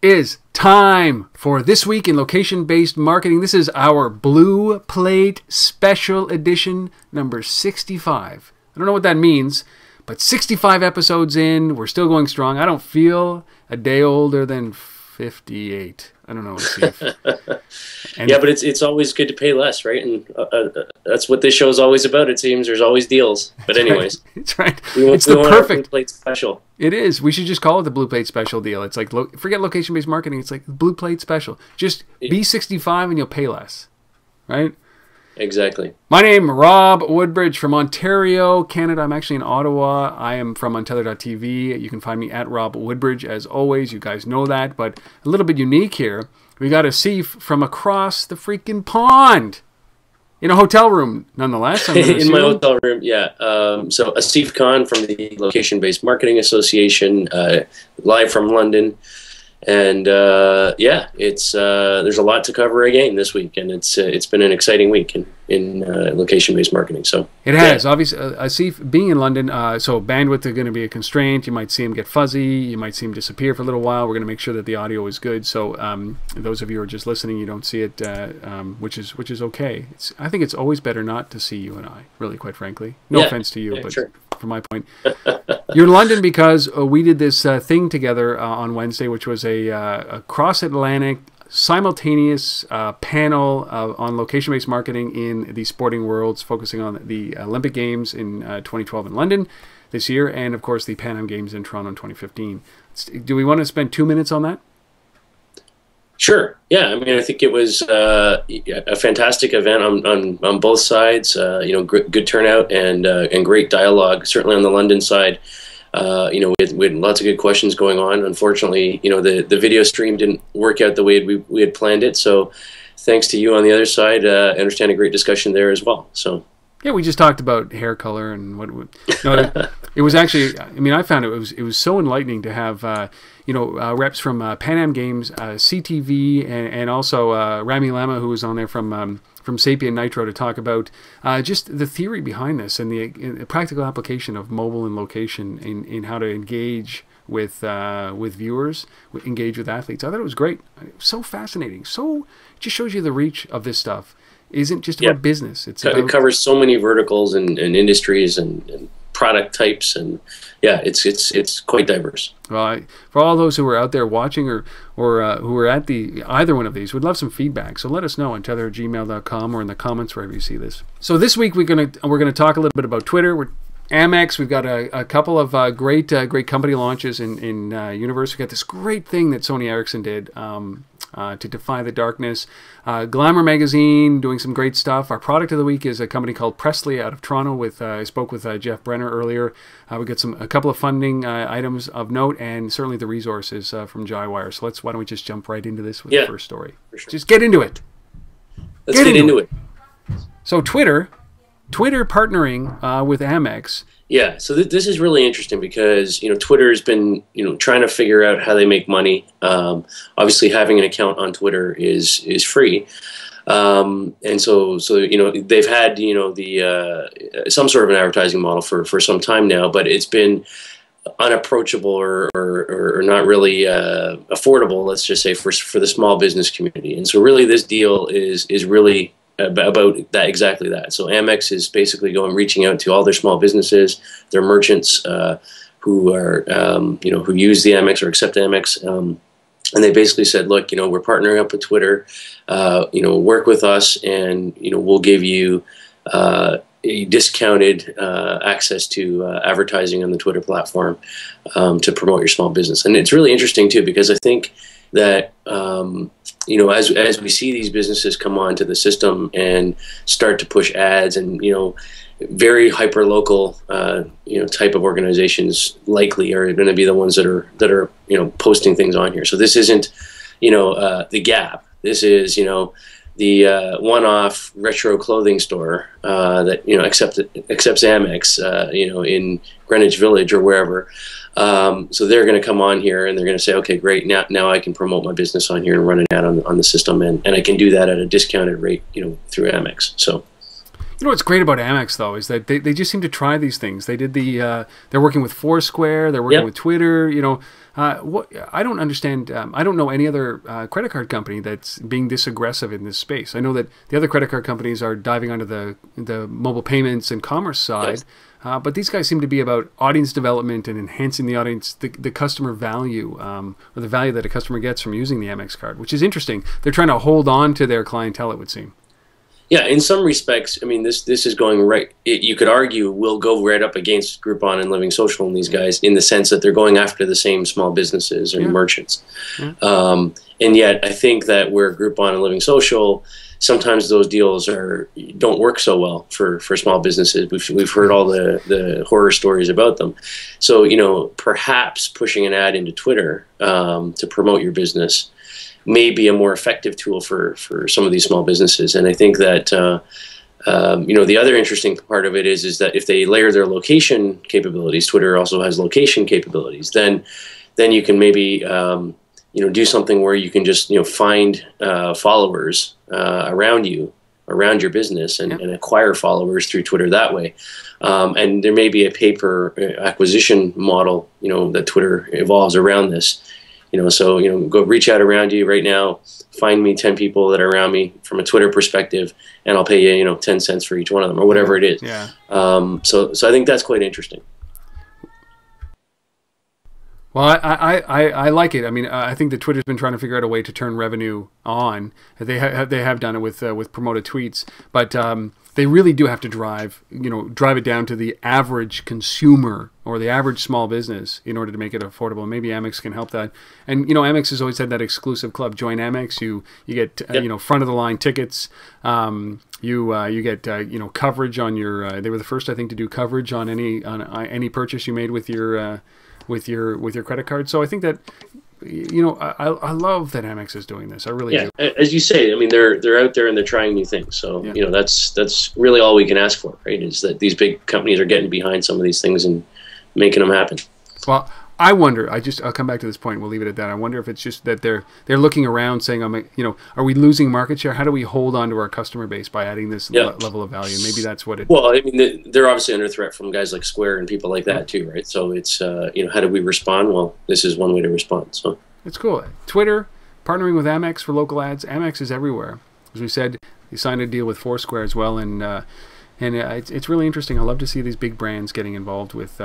is time for This Week in Location-Based Marketing. This is our Blue Plate Special Edition number 65. I don't know what that means, but 65 episodes in, we're still going strong. I don't feel a day older than 58. I don't know, Steve. Yeah, but it's always good to pay less, right? And that's what this show is always about. It seems there's always deals. But anyways, it's right. It's the perfect Blue Plate Special. It is. We should just call it the Blue Plate Special deal. It's like forget location-based marketing. It's like Blue Plate Special. Just be 65 and you'll pay less, right? Exactly. My name is Rob Woodbridge from Ontario, Canada. I'm actually in Ottawa. I am from Untether.tv. You can find me at Rob Woodbridge, as always. You guys know that. But a little bit unique here. We got Asif from across the freaking pond in a hotel room, nonetheless. In my hotel room, yeah. So Asif Khan from the Location-Based Marketing Association, live from London. And yeah, it's there's a lot to cover again this week, and it's been an exciting week in location-based marketing. So it has, obviously. Asif being in London, so bandwidth is going to be a constraint. You might see him get fuzzy. You might see him disappear for a little while. We're going to make sure that the audio is good. So those of you who are just listening, you don't see it, which is okay. I think it's always better not to see you and I, really, quite frankly. No offense to you, but. Sure. From my point, you're in London because we did this thing together on Wednesday, which was a cross-Atlantic simultaneous panel on location-based marketing in the sporting worlds, focusing on the Olympic Games in 2012 in London this year, and of course the Pan Am Games in Toronto in 2015. Do we want to spend 2 minutes on that? Sure. Yeah. I mean, I think it was a fantastic event on both sides. You know, good turnout and great dialogue. Certainly on the London side, you know, we had lots of good questions going on. Unfortunately, you know, the video stream didn't work out the way we had planned it. So, thanks to you on the other side, I understand a great discussion there as well. So. Yeah, we just talked about hair color and what. No, it was actually. I mean, I found it was so enlightening to have you know reps from Pan Am Games, CTV, and also Rami Lama, who was on there from Sapien Nitro to talk about just the theory behind this and the practical application of mobile and location in how to engage with viewers, engage with athletes. I thought it was great. It was so fascinating. So it just shows you the reach of this stuff. Isn't just about business. It covers so many verticals and industries and product types, and yeah, it's quite diverse. Well, for all those who are out there watching or who are at either one of these, would love some feedback. So let us know on tether@gmail.com or in the comments wherever you see this. So this week we're gonna talk a little bit about Twitter. Amex, we've got a couple of great company launches in Uniiverse. We've got this great thing that Sony Ericsson did to defy the darkness. Glamour magazine doing some great stuff. Our product of the week is a company called Presley out of Toronto. I spoke with Jeff Brenner earlier. We got a couple of funding items of note, and certainly the resources from Jywire. So why don't we just jump right into this with the first story? Sure. Just get into it. Let's get into it. So Twitter partnering with Amexs. Yeah, so this is really interesting because, you know, Twitter has been, you know, trying to figure out how they make money. Obviously, having an account on Twitter is free, and so you know they've had, you know, the some sort of an advertising model for some time now, but it's been unapproachable or not really affordable. Let's just say for the small business community, and so really this deal is really about that, exactly that. So Amex is basically reaching out to all their small businesses, their merchants who are you know, who use the Amex or accept Amex, and they basically said, look, you know, we're partnering up with Twitter, you know, work with us, and you know, we'll give you a discounted access to advertising on the Twitter platform to promote your small business. And it's really interesting too, because I think that you know, as we see these businesses come onto the system and start to push ads, and you know, very hyper local you know, type of organizations likely are going to be the ones that are you know, posting things on here. So this isn't, you know, the Gap. This is, you know, the one-off retro clothing store that, you know, accepts Amex, you know, in Greenwich Village or wherever. So they're going to come on here and they're going to say, okay, great, now I can promote my business on here and run an ad on the system, and I can do that at a discounted rate, you know, through Amex. So You know what's great about Amex though is that they just seem to try these things. They did the they're working with Foursquare, they're working with Twitter. You know, what I don't understand. I don't know any other credit card company that's being this aggressive in this space. I know that the other credit card companies are diving onto the mobile payments and commerce side, but these guys seem to be about audience development and enhancing the audience, the customer value, or the value that a customer gets from using the Amex card, which is interesting. They're trying to hold on to their clientele, it would seem. Yeah, in some respects, I mean, this is going right. You could argue will go right up against Groupon and Living Social and these guys in the sense that they're going after the same small businesses and merchants. And yet, I think that where Groupon and Living Social, sometimes those deals don't work so well for small businesses. We've heard all the horror stories about them. So you know, perhaps pushing an ad into Twitter to promote your business may be a more effective tool for some of these small businesses. And I think that you know, the other interesting part of it is that if they layer their location capabilities, Twitter also has location capabilities, then you can maybe you know, do something where you can just, you know, find followers around your business and acquire followers through Twitter that way. And there may be a pay-per acquisition model, you know, that Twitter evolves around this. You know, so, you know, go reach out around you right now, find me 10 people that are around me from a Twitter perspective, and I'll pay you, you know, 10 cents for each one of them or whatever it is. Yeah. So I think that's quite interesting. Well, I like it. I mean, I think that Twitter's been trying to figure out a way to turn revenue on. They have done it with promoted tweets, but they really do have to drive it down to the average consumer or the average small business in order to make it affordable. Maybe Amex can help that. And you know, Amex has always had that exclusive club. Join Amex, you get you know, front of the line tickets. You get you know, coverage on your. They were the first, I think, to do coverage on any purchase you made with your credit card. So I think that, you know, I love that Amex is doing this. I really do. As you say, I mean, they're out there and they're trying new things. So you know, that's really all we can ask for, right? Is that these big companies are getting behind some of these things and making them happen. Well, I wonder. I'll come back to this point. We'll leave it at that. I wonder if it's just that they're looking around, saying, you know, are we losing market share? How do we hold on to our customer base by adding this level of value? Maybe that's what it. Well, I mean, they're obviously under threat from guys like Square and people like that too, right? So it's you know, how do we respond? Well, this is one way to respond. So it's cool. Twitter partnering with Amex for local ads. Amex is everywhere. As we said, they signed a deal with Foursquare as well, and it's really interesting. I love to see these big brands getting involved with.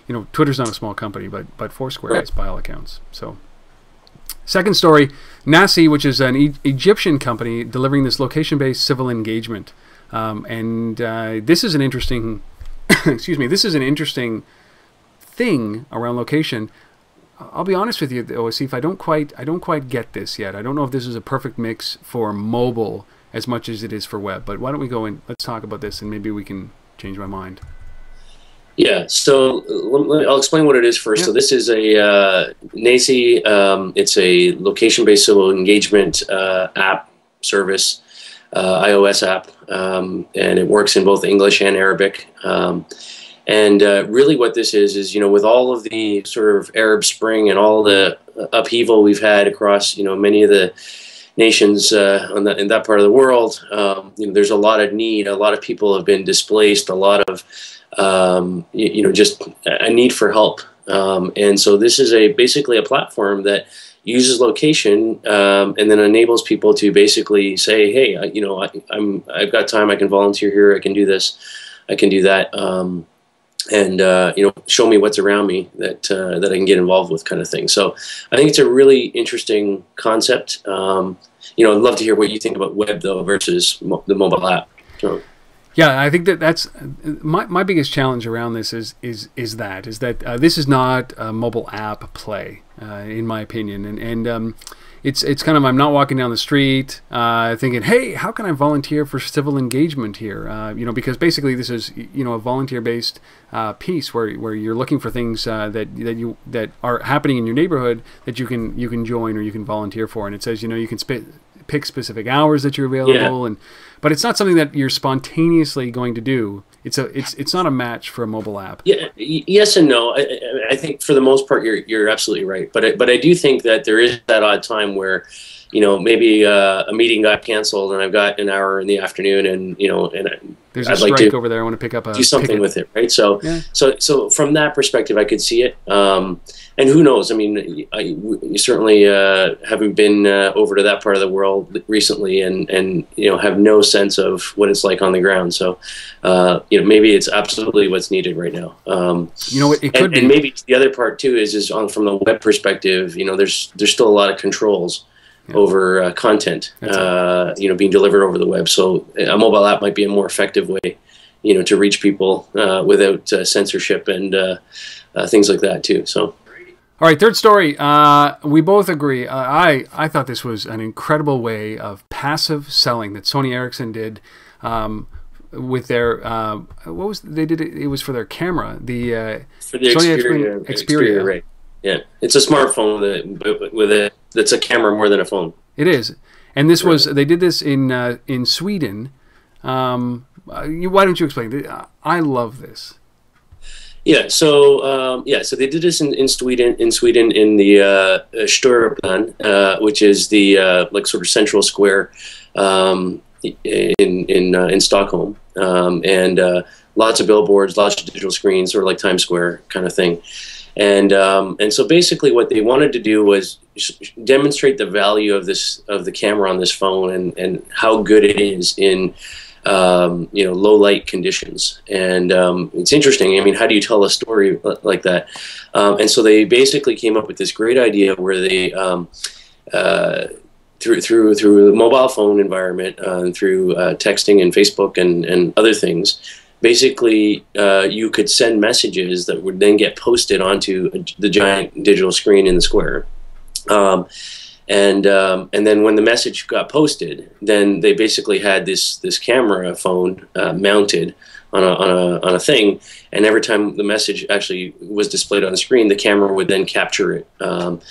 You know, Twitter's not a small company, but Foursquare is by all accounts. So, second story, Nasy, which is an Egyptian company delivering this location-based civil engagement, and this is an interesting, excuse me, this is an interesting thing around location. I'll be honest with you, Asif, I don't quite get this yet. I don't know if this is a perfect mix for mobile as much as it is for web. But why don't we go and let's talk about this, and maybe we can change my mind. Yeah, so I'll explain what it is first. So this is a Nasy. It's a location-based civil engagement app service, iOS app, and it works in both English and Arabic. And really what this is, you know, with all of the sort of Arab Spring and all the upheaval we've had across, you know, many of the nations in that part of the world, you know, there's a lot of need. A lot of people have been displaced. A lot of you know, just a need for help. And so this is basically a platform that uses location and then enables people to basically say, hey, you know, I've got time. I can volunteer here. I can do this. I can do that. And you know, show me what's around me that I can get involved with, kind of thing. So I think it's a really interesting concept. You know, I'd love to hear what you think about web though versus the mobile app. So. Yeah, I think that's my biggest challenge around this is that this is not a mobile app play, in my opinion, and it's kind of, I'm not walking down the street thinking, hey, how can I volunteer for civil engagement here? You know, because basically this is, you know, a volunteer-based piece where you're looking for things that are happening in your neighborhood that you can join or you can volunteer for, and it says, you know, you can pick specific hours that you're available, but it's not something that you're spontaneously going to do. It's not a match for a mobile app. Yeah, yes and no. I think for the most part you're absolutely right. But I do think that there is that odd time where, maybe a meeting got canceled and I've got an hour in the afternoon, and there's a I'd strike like to over there. I want to pick up a do something with it, right? So, yeah. so from that perspective, I could see it. And who knows? I mean, you certainly haven't been over to that part of the world recently, and have no sense of what it's like on the ground. So, maybe it's absolutely what's needed right now. It could be. And maybe the other part too is from the web perspective. There's still a lot of controls over content, being delivered over the web. So a mobile app might be a more effective way, to reach people without censorship and things like that too. So. All right, third story. We both agree. I thought this was an incredible way of passive selling that Sony Ericsson did with their they did it. It was for their camera. For the Sony XPERIA, right? Yeah, it's a smartphone that's a camera more than a phone. It is, and this was they did this in Sweden. Why don't you explain? I love this. Yeah, so they did this in Sweden in the Stureplan, which is the sort of central square in Stockholm, and lots of billboards, lots of digital screens, sort of like Times Square kind of thing. And so basically, what they wanted to do was demonstrate the value of the camera on this phone and how good it is in low light conditions. And it's interesting. I mean, how do you tell a story like that? And so they basically came up with this great idea where they through the mobile phone environment, through texting and Facebook and other things, basically you could send messages that would then get posted onto the giant digital screen in the square. And then when the message got posted, then they basically had this camera phone mounted on a thing, and every time the message actually was displayed on the screen, the camera would then capture it and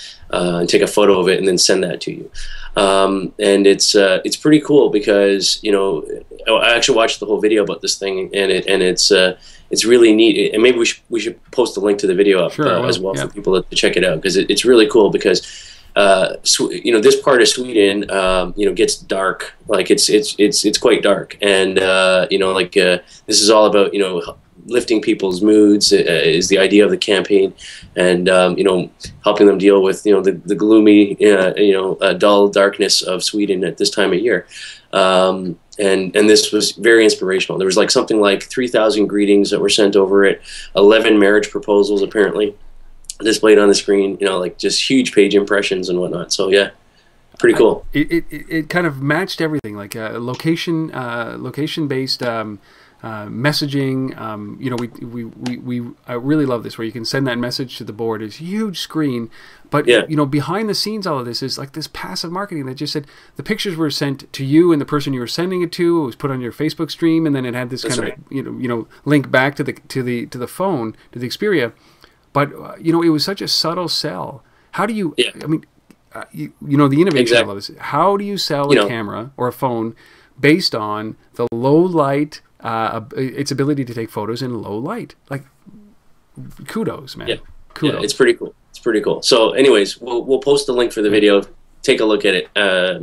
take a photo of it and then send that to you. And it's pretty cool because I actually watched the whole video about this thing, and it's really neat. And maybe we should post a link to the video up as well for people to check it out, because it's really cool because. This part of Sweden, gets dark. Like it's quite dark, and this is all about lifting people's moods. Is the idea of the campaign, and helping them deal with the gloomy, dull darkness of Sweden at this time of year. And this was very inspirational. There was something like 3,000 greetings that were sent over it, 11 marriage proposals apparently displayed on the screen, just huge page impressions and whatnot. So yeah, pretty cool. It kind of matched everything, like location based messaging. I really love this, where you can send that message to the board. It's a huge screen, but behind the scenes, all of this is like this passive marketing that just said the pictures were sent to you and the person you were sending it to. It was put on your Facebook stream, and then it had this of link back to the phone, to the Xperia. But it was such a subtle sell. How do you? I mean, the innovation of all this. How do you sell a camera or a phone based on the low light, its ability to take photos in low light? Like, kudos, man. Yeah. Kudos. Yeah, it's pretty cool. It's pretty cool. So, anyways, we'll post the link for the video. Take a look at it, I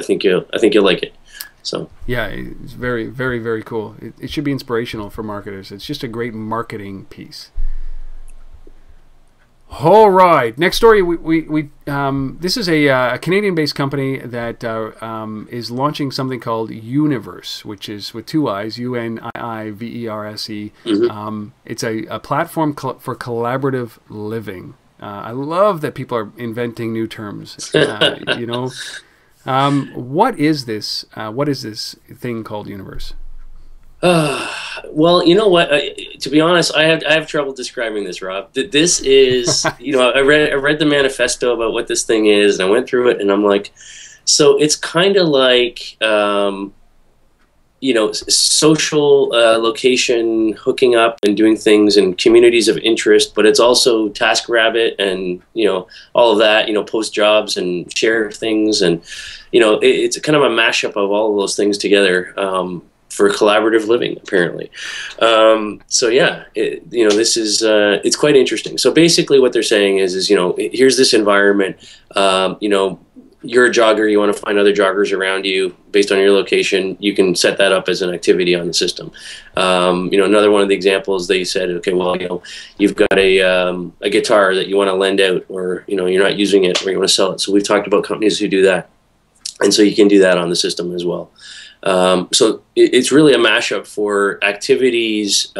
think you'll like it. So yeah, it's very, very, very cool. It should be inspirational for marketers. It's just a great marketing piece. All right, next story. This is a Canadian-based company that is launching something called Uniiverse, which is with two I's, Uniiverse. It's a platform for collaborative living. I love that people are inventing new terms. What is this? What is this thing called Uniiverse? Well, you know what? To be honest, I have trouble describing this, Rob. This is, I read the manifesto about what this thing is, and I went through it, and I'm like, so it's kind of like, social location hooking up and doing things in communities of interest, but it's also TaskRabbit and all of that. Post jobs and share things, and it's kind of a mashup of all of those things together. For collaborative living, apparently. So yeah, this is it's quite interesting. So basically, what they're saying is here's this environment. you're a jogger, you want to find other joggers around you based on your location, you can set that up as an activity on the system. You know, another one of the examples, they said, okay, well, you know, you've got a guitar that you want to lend out, or, you know, you're not using it, or you want to sell it. So we've talked about companies who do that. And so you can do that on the system as well. So it's really a mashup for activities,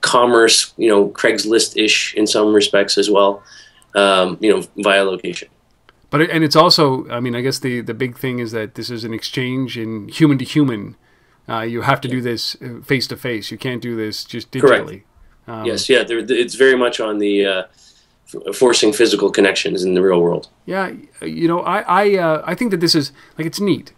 commerce, you know, Craigslist-ish in some respects as well, you know, via location. But and it's also, I mean, I guess the big thing is that this is an exchange in human to human. You have to do this face to face. You can't do this just digitally. Correct. Yes, yeah, it's very much on the forcing physical connections in the real world. Yeah, you know, I think that this is, like, it's neat.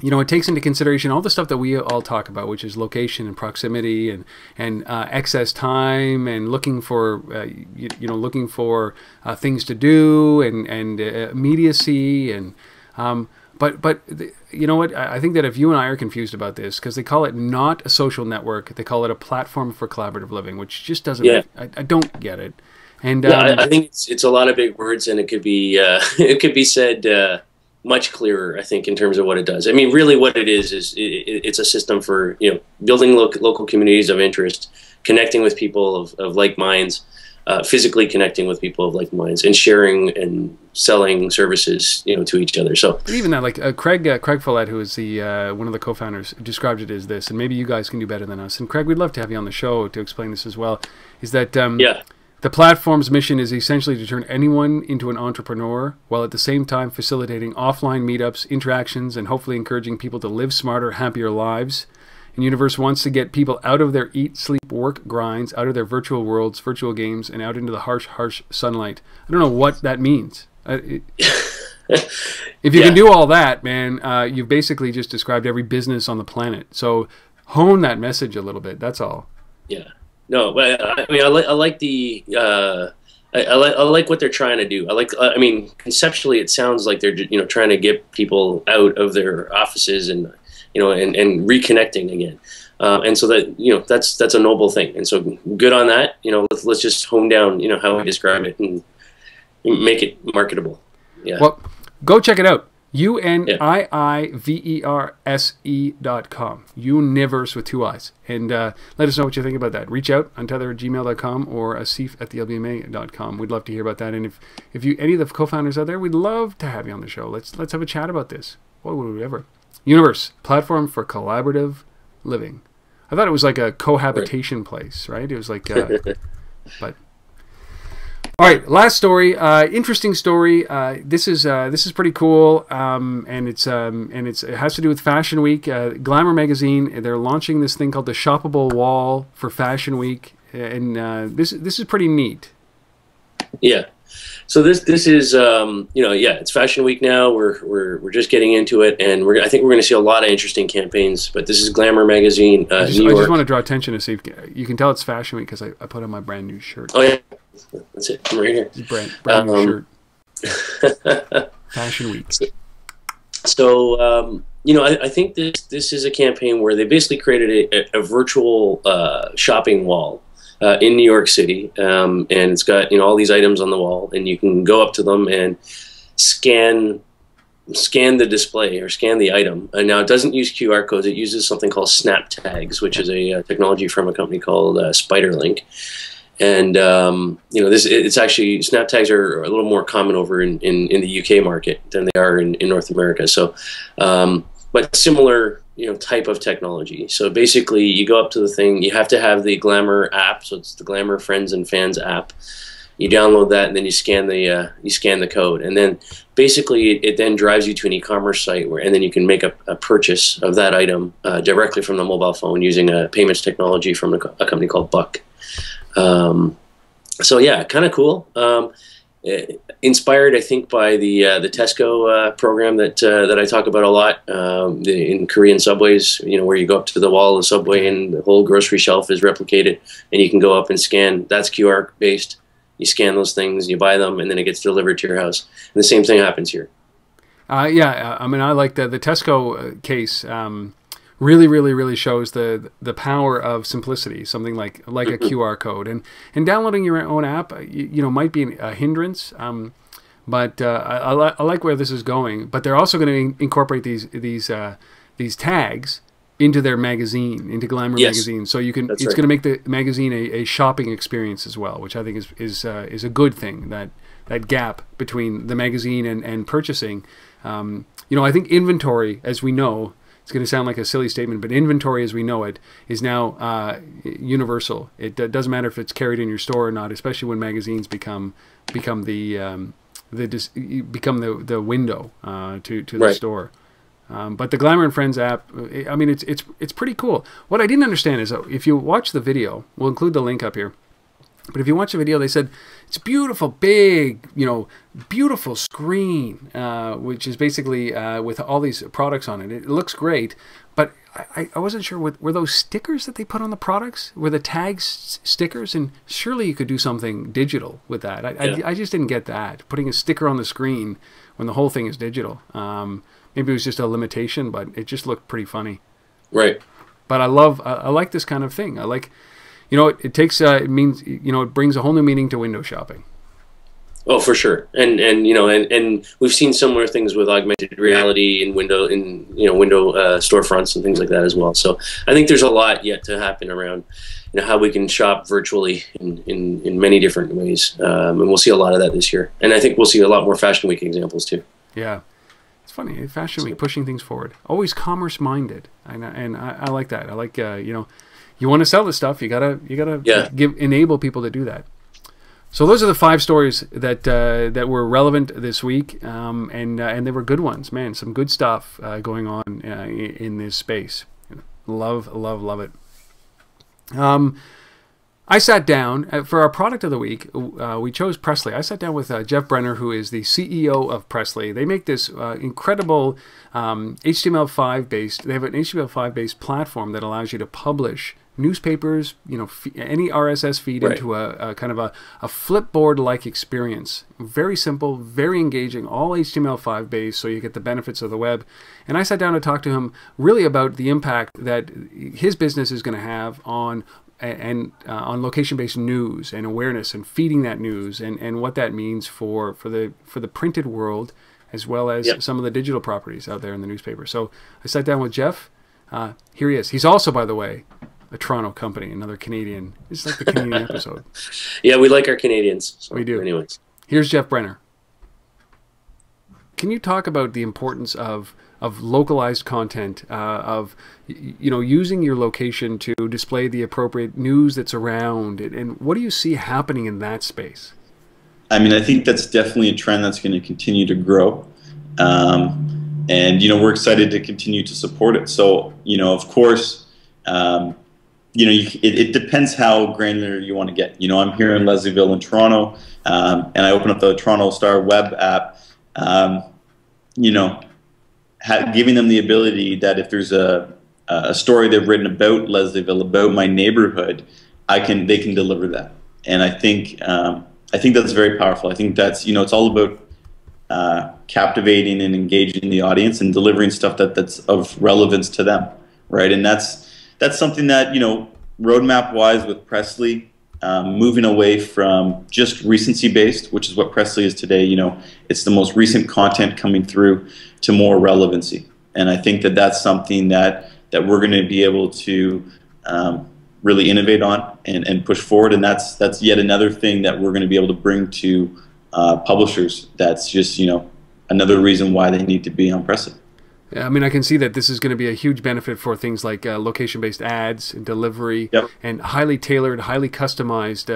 You know, it takes into consideration all the stuff that we all talk about, which is location and proximity and excess time and looking for, you know, looking for things to do and immediacy and, but you know what? I think that if you and I are confused about this, because they call it not a social network, they call it a platform for collaborative living, which just doesn't. Yeah. I don't get it. And yeah, I think it's a lot of big words, and it could be said. Much clearer, I think, in terms of what it does. I mean, really what it is it's a system for, you know, building local communities of interest, connecting with people of like minds, physically connecting with people of like minds, and sharing and selling services, you know, to each other. So even that, like Craig Follett, who is the one of the co-founders, described it as this, and maybe you guys can do better than us. And Craig, we'd love to have you on the show to explain this as well. Is that yeah. The platform's mission is essentially to turn anyone into an entrepreneur, while at the same time facilitating offline meetups, interactions, and hopefully encouraging people to live smarter, happier lives. And Uniiverse wants to get people out of their eat, sleep, work grinds, out of their virtual worlds, virtual games, and out into the harsh sunlight. I don't know what that means. If you can do all that, man, you've basically just described every business on the planet. So hone that message a little bit. That's all. Yeah. No, but I mean, I like the I like what they're trying to do. I mean, conceptually, it sounds like they're, you know, trying to get people out of their offices and, you know, and reconnecting again. And so that, you know, that's a noble thing. And so good on that. You know, let's just hone down, you know, how we describe it and make it marketable. Yeah. Well, go check it out. UNIIVERSE.com. Universe with 2 I's. And let us know what you think about that. Reach out, untether@gmail.com or asif@thelbma.com. We'd love to hear about that. And if you any of the co-founders out there, we'd love to have you on the show. Let's have a chat about this. What would we ever? Universe, platform for collaborative living. I thought it was like a cohabitation place, right? It was like, but. All right, last story. Interesting story. This is pretty cool, and it has to do with Fashion Week. Glamour magazine, they're launching this thing called the Shoppable Wall for Fashion Week, and this is pretty neat. Yeah. So this is you know, yeah, it's Fashion Week now. We're just getting into it, and I think we're going to see a lot of interesting campaigns. But this is Glamour magazine, New York. I just want to draw attention to see if you can tell it's Fashion Week because I put on my brand new shirt. Oh yeah. That's it. I'm right here. Brand new shirt. Fashion Week. So you know, I think this is a campaign where they basically created a virtual shopping wall in New York City, and it's got, you know, all these items on the wall, and you can go up to them and scan the display or scan the item. And now it doesn't use QR codes. It uses something called snap tags, which is a technology from a company called Spiderlink. And you know, it's actually, snap tags are a little more common over in the UK market than they are in North America. So, but similar, you know, type of technology. So basically, you go up to the thing. You have to have the Glamour app. So it's the Glamour Friends and Fans app. You download that, and then you scan the code, and then basically it then drives you to an e-commerce site and then you can make a purchase of that item directly from the mobile phone using a payments technology from a company called Buck. So yeah, kind of cool. Inspired, I think, by the Tesco program that I talk about a lot in Korean subways. You know, where you go up to the wall of the subway and the whole grocery shelf is replicated, and you can go up and scan. That's QR based. You scan those things, you buy them, and then it gets delivered to your house. And the same thing happens here. Yeah, I mean, I like the Tesco case. Really shows the power of simplicity. Something like a QR code, and downloading your own app, you know, might be a hindrance. But I like where this is going. But they're also going to incorporate these tags into their magazine, into Glamour magazine. So you can, it's going to make the magazine a shopping experience as well, which I think is a good thing. That gap between the magazine and purchasing. You know, I think inventory, as we know, it's going to sound like a silly statement, but inventory as we know it is now universal. It doesn't matter if it's carried in your store or not, especially when magazines become the window to the store. But the Glamour and Friends app, I mean, it's pretty cool. What I didn't understand is if you watch the video, we'll include the link up here. But if you watch the video, they said it's a beautiful, big, you know, beautiful screen, which is basically with all these products on it. It looks great, but I wasn't sure, were those stickers that they put on the products? Were the tags stickers? And surely you could do something digital with that. I just didn't get that. Putting a sticker on the screen when the whole thing is digital. Maybe it was just a limitation, but it just looked pretty funny. Right. But I like this kind of thing. I like... You know, it takes it means, you know, it brings a whole new meaning to window shopping. Oh, for sure, and you know, and we've seen similar things with augmented reality and window storefronts and things like that as well. So I think there's a lot yet to happen around, you know, how we can shop virtually in many different ways, and we'll see a lot of that this year. And I think we'll see a lot more Fashion Week examples too. Yeah, it's funny, Fashion Week pushing things forward, always commerce minded, and I like that. I like you know. You want to sell this stuff, you gotta enable people to do that. So those are the 5 stories that were relevant this week, and they were good ones, man. Some good stuff going on in this space. Love it. I sat down for our product of the week. We chose Presley. I sat down with Jeff Brenner, who is the CEO of Presley. They make this incredible HTML5 based. They have an HTML5 based platform that allows you to publish newspapers, you know, any RSS feed into a kind of a Flipboard-like experience. Very simple, very engaging, all HTML5 based, so you get the benefits of the web. And I sat down to talk to him really about the impact that his business is going to have on location-based news and awareness and feeding that news and what that means for the printed world as well as some of the digital properties out there in the newspaper. So I sat down with Jeff. Here he is. He's also, by the way, a Toronto company, another Canadian. It's like the Canadian episode. Yeah, we like our Canadians. So we do. Anyways. Here's Jeff Brenner. Can you talk about the importance of localized content, of, you know, using your location to display the appropriate news that's around, and what do you see happening in that space? I mean, I think that's definitely a trend that's going to continue to grow. And, you know, we're excited to continue to support it. So, you know, of course, you know, it depends how granular you want to get. You know, I'm here in Leslieville in Toronto, and I open up the Toronto Star web app, you know, giving them the ability that if there's a story they've written about Leslieville, about my neighborhood, they can deliver that. And I think that's very powerful. I think that's, you know, it's all about captivating and engaging the audience and delivering stuff that's of relevance to them, right? And that's something that, you know, roadmap-wise with Presley, moving away from just recency-based, which is what Presley is today. You know, it's the most recent content coming through, to more relevancy. And I think that that's something that we're going to be able to really innovate on and push forward. And that's yet another thing that we're going to be able to bring to publishers. That's just, you know, another reason why they need to be on Presley. I mean, I can see that this is going to be a huge benefit for things like location-based ads and delivery, and highly tailored, highly customized,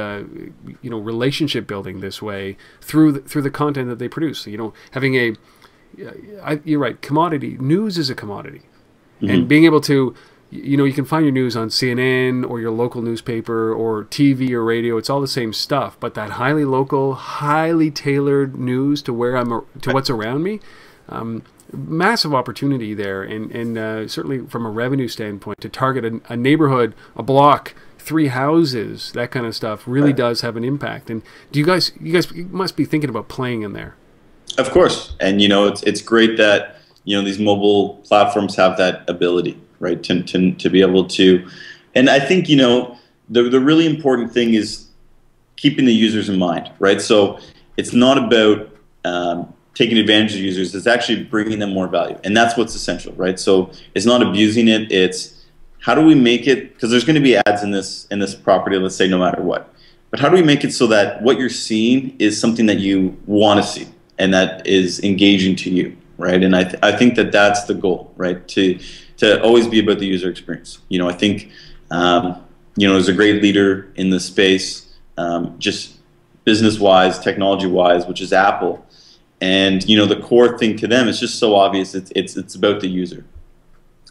you know, relationship building this way through the content that they produce. You know, having you're right, commodity news is a commodity, and being able to, you know, you can find your news on CNN or your local newspaper or TV or radio. It's all the same stuff, but that highly local, highly tailored news to where to what's around me. Massive opportunity there, and certainly from a revenue standpoint, to target a neighborhood, a block, 3 houses, that kind of stuff really does have an impact. And do you guys must be thinking about playing in there? Of course, and you know, it's great that, you know, these mobile platforms have that ability, right, to be able to. And I think, you know, the really important thing is keeping the users in mind, right? So it's not about taking advantage of users. It's actually bringing them more value, and that's what's essential, right? So it's not abusing it. It's how do we make it, because there's going to be ads in this property, let's say, no matter what. But how do we make it so that what you're seeing is something that you want to see and that is engaging to you, right? And I think that that's the goal, right? To always be about the user experience. You know, I think there's a great leader in the space, just business-wise, technology-wise, which is Apple. And the core thing to them is just so obvious. It's about the user.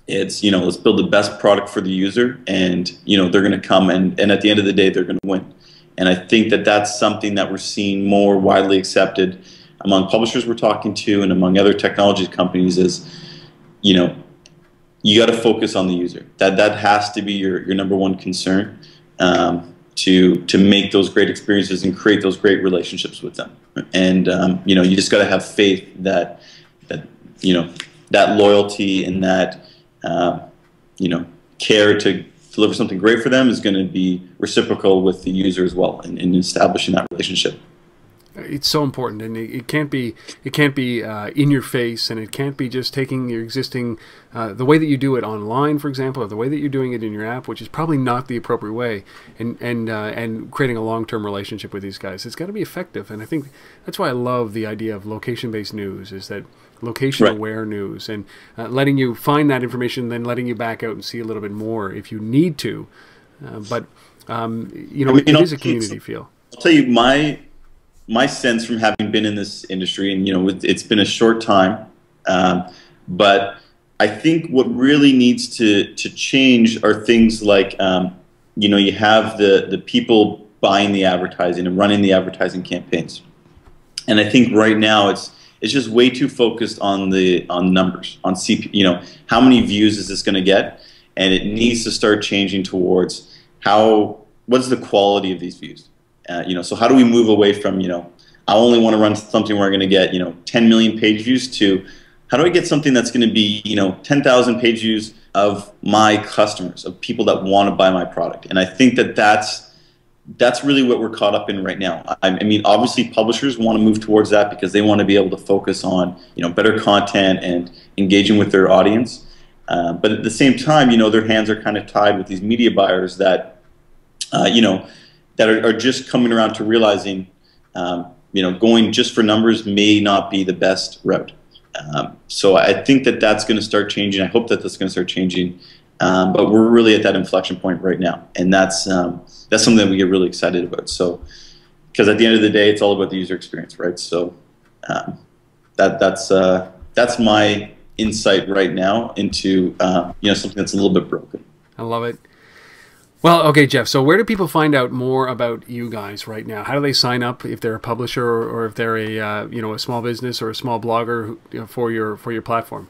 It's let's build the best product for the user, and they're going to come and at the end of the day they're going to win. And I think that that's something that we're seeing more widely accepted among publishers we're talking to and among other technology companies is, you got to focus on the user. That has to be your number one concern, to make those great experiences and create those great relationships with them. And you just got to have faith that that loyalty and that care to deliver something great for them is going to be reciprocal with the user as well, in establishing that relationship. It's so important, and it can't be in your face, and it can't be just taking your existing the way that you do it online, for example, or the way that you're doing it in your app, which is probably not the appropriate way, and creating a long-term relationship with these guys. It's got to be effective, and I think that's why I love the idea of location-based news. Is that location-aware news, and letting you find that information, then letting you back out and see a little bit more if you need to. But it is a community feel. I'll tell you my sense from having been in this industry, and it's been a short time, but I think what really needs to change are things like you have the people buying the advertising and running the advertising campaigns, and I think right now it's just way too focused on numbers, on how many views is this going to get, and it needs to start changing towards what's the quality of these views. So how do we move away from, I only want to run something where I'm going to get, 10 million page views to how do I get something that's going to be, 10,000 page views of my customers, of people that want to buy my product. And I think that that's really what we're caught up in right now. I mean, obviously publishers want to move towards that because they want to be able to focus on, better content and engaging with their audience. But at the same time, their hands are kind of tied with these media buyers that, that are just coming around to realizing, going just for numbers may not be the best route. So I think that that's going to start changing. I hope that that's going to start changing. But we're really at that inflection point right now, and that's something that we get really excited about. So, because at the end of the day, it's all about the user experience, right? So that's my insight right now into something that's a little bit broken. I love it. Well, okay, Jeff, so where do people find out more about you guys right now? How do they sign up if they're a publisher or if they're a small business or a small blogger for your platform?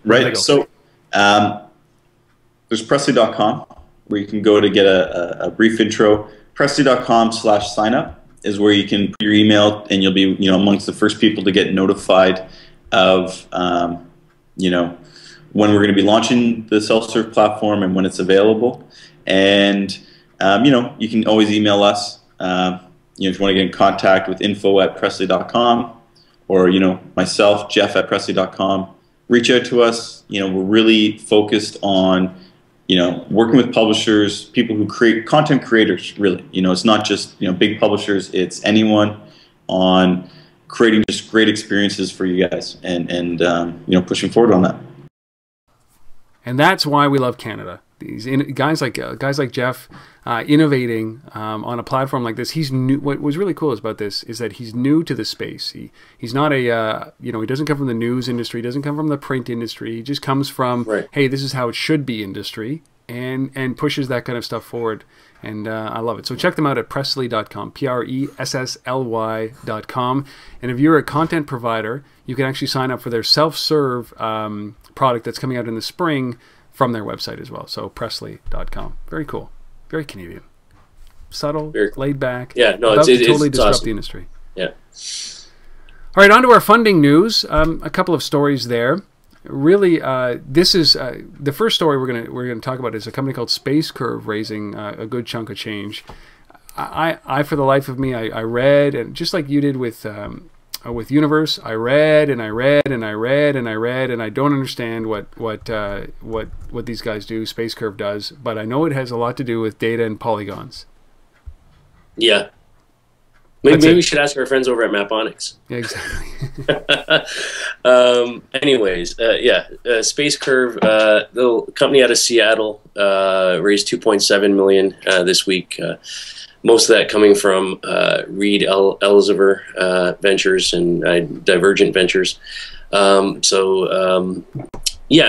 Right. So there's Pressly.com where you can go to get a brief intro. Pressly.com/signup is where you can put your email, and you'll be amongst the first people to get notified of when we're going to be launching the self-serve platform and when it's available. And you can always email us if you want to get in contact with info@pressly.com, or myself, Jeff@pressly.com. Reach out to us. We're really focused on working with publishers, people who create content creators. Really, it's not just big publishers. It's anyone on creating just great experiences for you guys, and pushing forward on that. And that's why we love Canada. These guys like Jeff innovating on a platform like this. He's new. What was really cool about this is that he's new to the space. He's not a he doesn't come from the news industry. He doesn't come from the print industry. He just comes from hey, this is how it should be industry, and pushes that kind of stuff forward. And I love it. So check them out at Pressly.com, PRESSLY.com. And if you're a content provider, you can actually sign up for their self-serve product that's coming out in the spring from their website as well. So Pressly.com. Very cool. Very Canadian. Subtle, laid back. Yeah, no, it's totally disrupt awesome. the industry. Yeah. All right, on to our funding news. A couple of stories there. Really, this is the first story we're gonna talk about is a company called SpaceCurve raising a good chunk of change. I for the life of me, I read, and just like you did with with Uniiverse, I read and I read and I read and I read, and I don't understand what these guys do, SpaceCurve does, but I know it has a lot to do with data and polygons. Yeah. Maybe we should ask our friends over at Maponics. Yeah, exactly. Anyways, SpaceCurve, the company out of Seattle, raised $2.7 million this week. Most of that coming from Reed Elsevier Ventures and Divergent Ventures. Yeah,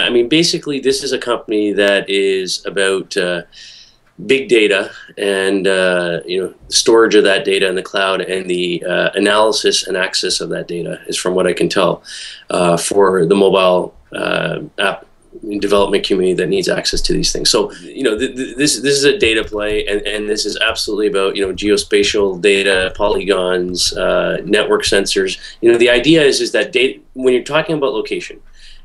I mean, basically, this is a company that is about big data and storage of that data in the cloud, and the analysis and access of that data is, from what I can tell, for the mobile app development community that needs access to these things. So this is a data play, and this is absolutely about geospatial data, polygons, network sensors. The idea is that data, when you're talking about location,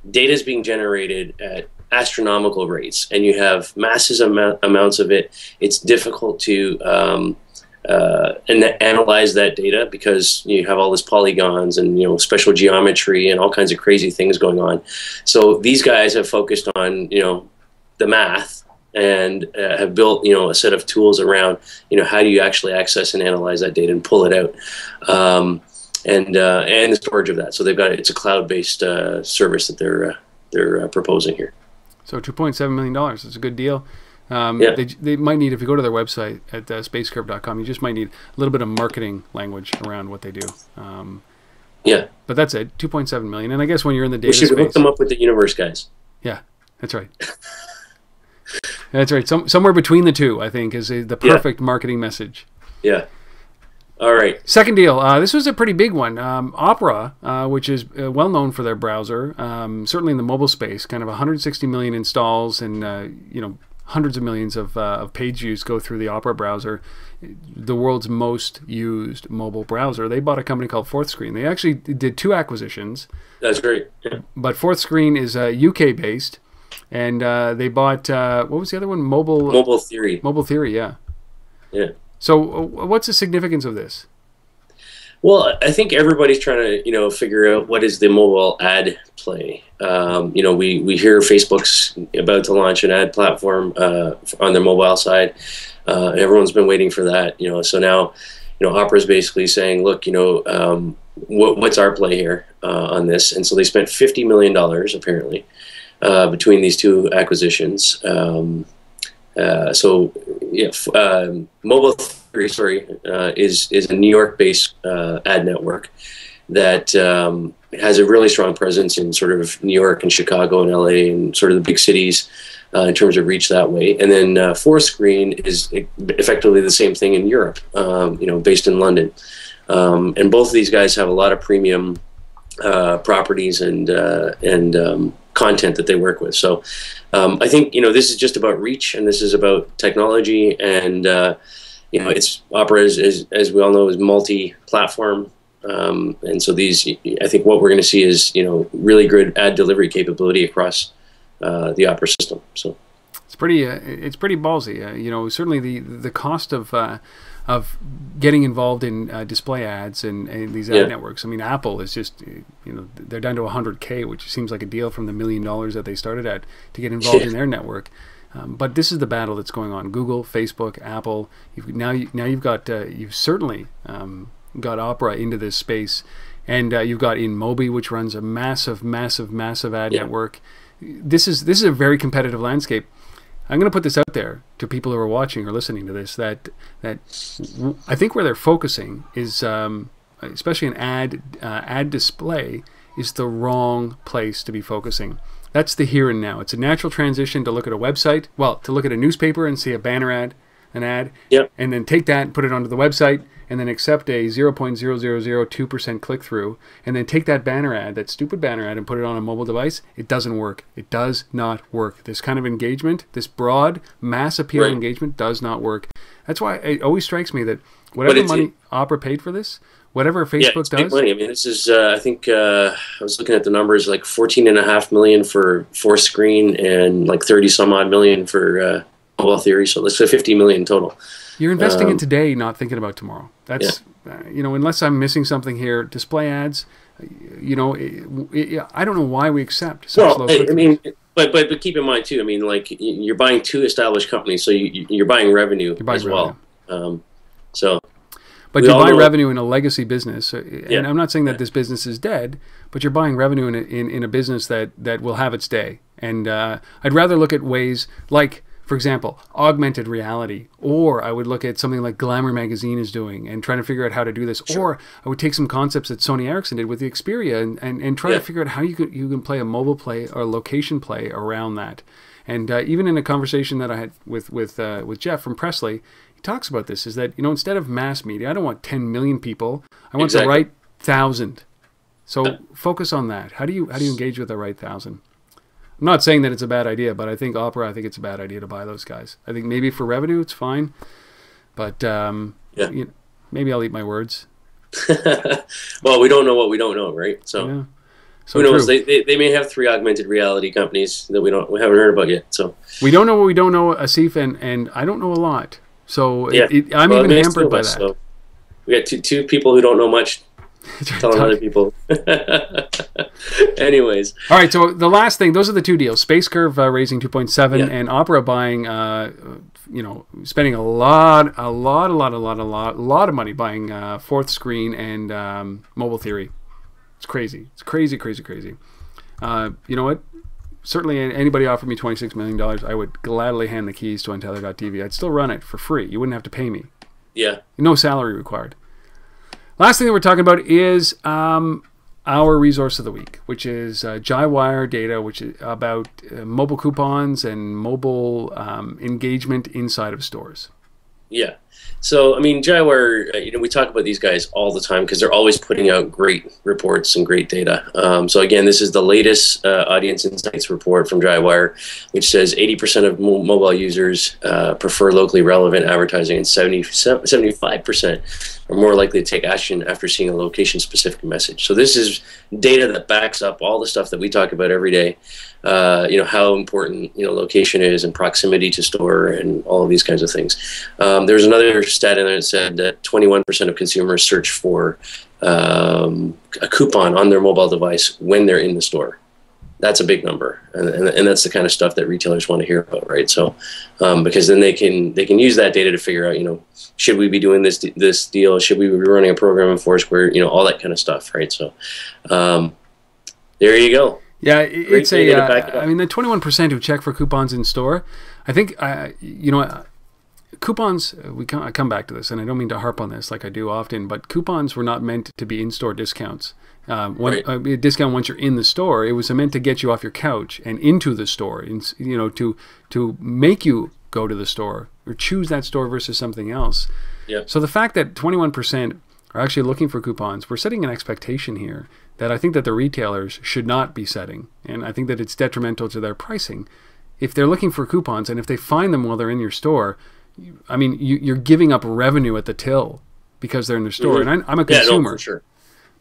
data is being generated at astronomical rates, and you have massive amounts of it. It's difficult to analyze that data because you have all this polygons and special geometry and all kinds of crazy things going on. So these guys have focused on the math and have built a set of tools around how do you actually access and analyze that data and pull it out, and the storage of that. So it's a cloud-based service that they're proposing here. So $2.7 million. It's a good deal. They might need, if you go to their website at SpaceCurve.com, you just might need a little bit of marketing language around what they do. Yeah. But that's it, $2.7 million. And I guess when you're in the data space, we should hook them up with the Uniiverse guys. Yeah, that's right. That's right. Somewhere between the two, I think, is the perfect marketing message. Yeah. All right. Second deal. This was a pretty big one. Opera, which is well known for their browser, certainly in the mobile space, kind of 160 million installs, and hundreds of millions of page views go through the Opera browser, the world's most used mobile browser. They bought a company called Fourth Screen. They actually did 2 acquisitions. That's great. Yeah. But Fourth Screen is UK based, and they bought what was the other one? Mobile Theory. Mobile Theory. Yeah. Yeah. So what's the significance of this? Well, I think everybody's trying to, figure out what is the mobile ad play. We hear Facebook's about to launch an ad platform on their mobile side. Everyone's been waiting for that. So now, Opera's basically saying, look, what's our play here on this? And so they spent $50 million apparently between these 2 acquisitions. Mobile Theory, is a New York-based ad network that has a really strong presence in sort of New York and Chicago and LA and sort of the big cities in terms of reach that way. And then Fourth Screen is effectively the same thing in Europe, based in London. And both of these guys have a lot of premium properties and content that they work with. So I think this is just about reach, and this is about technology, and it's Opera as we all know is multi-platform, and so I think what we're going to see is really good ad delivery capability across the Opera system. So it's pretty ballsy. Certainly the cost of getting involved in display ads and these ad networks. I mean, Apple is just, they're down to $100K, which seems like a deal from the $1 million that they started at to get involved in their network. But this is the battle that's going on. Google, Facebook, Apple. You've certainly got Opera into this space, and you've got InMobi, which runs a massive ad network. This is a very competitive landscape. I'm going to put this out there to people who are watching or listening to this, that I think where they're focusing is, especially in ad display, is the wrong place to be focusing. That's the here and now. It's a natural transition to look at a website, to look at a newspaper and see a banner ad, and then take that and put it onto the website, and then accept a 0.0002% click-through, and then take that banner ad, that stupid banner ad, and put it on a mobile device. It doesn't work. It does not work. This kind of engagement, this broad, mass appeal engagement does not work. That's why it always strikes me that whatever money Opera paid for this, whatever Facebook does... money. I mean, this is, I think, I was looking at the numbers, like $14.5 million for Fourth Screen and like 30 some odd million for Mobile Theory. So let's say $50 million total. You're investing in today, not thinking about tomorrow. That's, you know, unless I'm missing something here, display ads, you know, I don't know why we accept such low click-throughs. I mean, but keep in mind too, I mean, like, you're buying 2 established companies, so you're buying revenue as well. But you buy revenue in a legacy business, and I'm not saying that this business is dead, but you're buying revenue in a business that will have its day. And I'd rather look at ways like, for example, augmented reality, or I would look at something like Glamour magazine is doing and trying to figure out how to do this. Sure. Or I would take some concepts that Sony Ericsson did with the XPERIA and try to figure out how you can play a mobile play or location play around that. And even in a conversation that I had with Jeff from Presley, he talks about this, is that, you know, instead of mass media, I don't want 10 million people. I want the right 1,000. So focus on that. How do you engage with the right 1,000? I'm not saying that it's a bad idea, but I think it's a bad idea to buy those guys. I think maybe for revenue it's fine, but you know, maybe I'll eat my words. Well, we don't know what we don't know, right? So, so who knows? They may have 3 augmented reality companies that we haven't heard about yet. So we don't know what we don't know, Asif, and I don't know a lot. So I'm even hampered by that. So we got two people who don't know much. Telling other people. Anyways. All right, so the last thing, those are the 2 deals. SpaceCurve raising 2.7 and Opera buying, you know, spending a lot of money buying 4th Screen and Mobile Theory. It's crazy. It's crazy. You know what? Certainly anybody offered me $26 million, I would gladly hand the keys to Untether.tv. I'd still run it for free. You wouldn't have to pay me. Yeah. No salary required. Last thing that we're talking about is our resource of the week, which is Jywire data, which is about mobile coupons and mobile engagement inside of stores. Yeah. So, I mean, Jywire, you know, we talk about these guys all the time because they're always putting out great reports and great data. So, again, this is the latest audience insights report from Jywire, which says 80% of mobile users prefer locally relevant advertising, and 75% are more likely to take action after seeing a location-specific message. So this is data that backs up all the stuff that we talk about every day. You know, how important, you know, location is and proximity to store and all of these kinds of things. There's another stat in there that said that 21% of consumers search for a coupon on their mobile device when they're in the store. That's a big number, and that's the kind of stuff that retailers want to hear about, right? So, because then they can use that data to figure out, you know, should we be doing this deal? Should we be running a program in Foursquare? You know, all that kind of stuff, right? So, there you go. Yeah, it's I mean, the 21% who check for coupons in store, I think, you know, coupons, I come back to this, and I don't mean to harp on this like I do often, but coupons were not meant to be in-store discounts. A discount once you're in the store, it was meant to get you off your couch and into the store, and, you know, to make you go to the store or choose that store versus something else. Yeah. So the fact that 21% are actually looking for coupons, we're setting an expectation here that I think that the retailers should not be setting, and I think that it's detrimental to their pricing. If they're looking for coupons and if they find them while they're in your store, I mean, you're giving up revenue at the till because they're in the store. Mm-hmm. And I'm a consumer. No,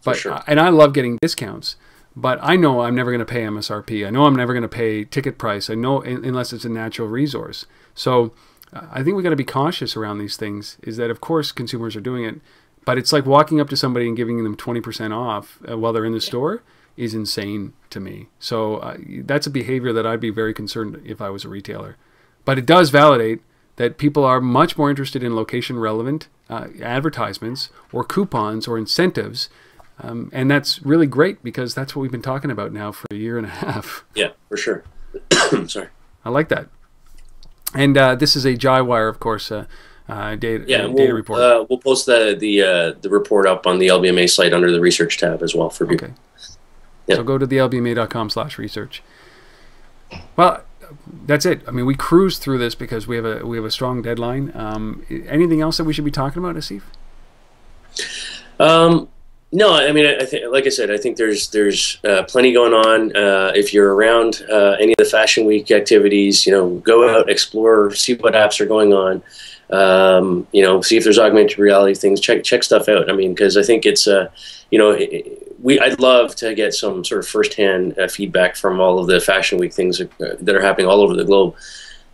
for sure. And I love getting discounts, but I know I'm never going to pay MSRP. I know I'm never going to pay ticket price. I know, unless it's a natural resource. So I think we got to be cautious around these things, is that of course consumers are doing it, but it's like walking up to somebody and giving them 20% off while they're in the store is insane to me. So that's a behavior that I'd be very concerned if I was a retailer. But it does validate that people are much more interested in location relevant advertisements or coupons or incentives. And that's really great because that's what we've been talking about now for a year and a half. Yeah, for sure. Sorry. I like that. And this is a Jywire, of course, data report. We'll post the report up on the LBMA site under the research tab as well for people. Okay. Yeah. So go to the lbma.com/research. Well, that's it. I mean, we cruised through this because we have a strong deadline. Anything else that we should be talking about, Asif? No, I mean, I think, like I said, I think there's plenty going on. If you're around any of the Fashion Week activities, you know, go out, explore, see what apps are going on. You know, see if there's augmented reality things. Check stuff out. I mean, because I think it's you know, I'd love to get some sort of firsthand feedback from all of the Fashion Week things that are happening all over the globe.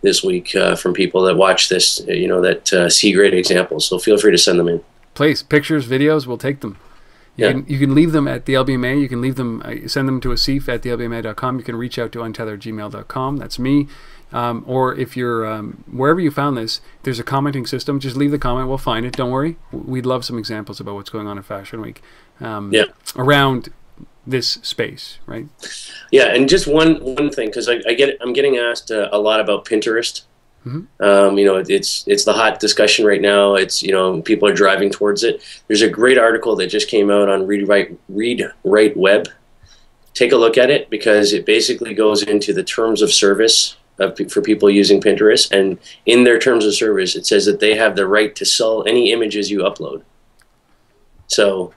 this week from people that watch this, that see great examples. So feel free to send them in. Please, pictures, videos, we'll take them. You can leave them at the LBMA. You can leave them, send them to Asif at thelbma.com. You can reach out to untethered@gmail.com. That's me. Or if you're wherever you found this, there's a commenting system. Just leave the comment. We'll find it. Don't worry. We'd love some examples about what's going on in Fashion Week around this space, right? Yeah, and just one thing, because I'm getting asked a lot about Pinterest. It's the hot discussion right now. It's people are driving towards it. There's a great article that just came out on Read Write Web. Take a look at it, because it basically goes into the terms of service for people using Pinterest, and in their terms of service it says that they have the right to sell any images you upload. So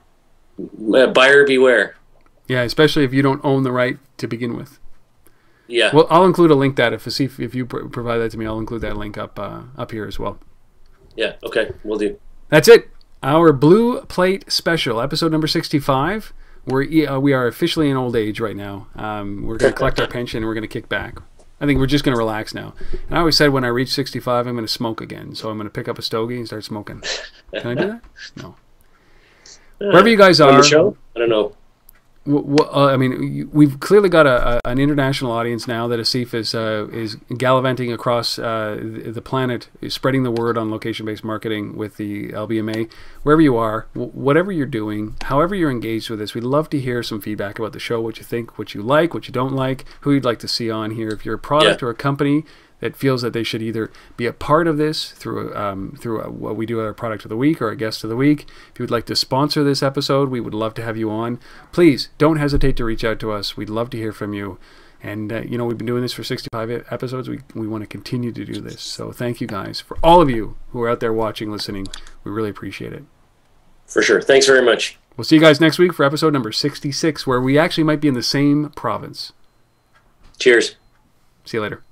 buyer beware. Yeah, especially if you don't own the right to begin with. Yeah. Well, I'll include a link that if you provide that to me, I'll include that link up here as well. Yeah. Okay. We'll do. That's it. Our Blue Plate Special, episode number 65. We are officially in old age right now. We're going to collect our pension and we're going to kick back. I think we're just going to relax now. And I always said when I reach 65, I'm going to smoke again. So I'm going to pick up a stogie and start smoking. Can I do that? No. Wherever you guys are. On the show? I don't know. I mean, we've clearly got an international audience now that Asif is gallivanting across the planet, spreading the word on location-based marketing with the LBMA. Wherever you are, whatever you're doing, however you're engaged with this, we'd love to hear some feedback about the show, what you think, what you like, what you don't like, who you'd like to see on here. If you're a product or a company that feels that they should either be a part of this through what we do at our product of the week or a guest of the week. If you would like to sponsor this episode, we would love to have you on. Please don't hesitate to reach out to us. We'd love to hear from you. And we've been doing this for 65 episodes. We want to continue to do this. So thank you guys, for all of you who are out there watching, listening. We really appreciate it. For sure. Thanks very much. We'll see you guys next week for episode number 66, where we actually might be in the same province. Cheers. See you later.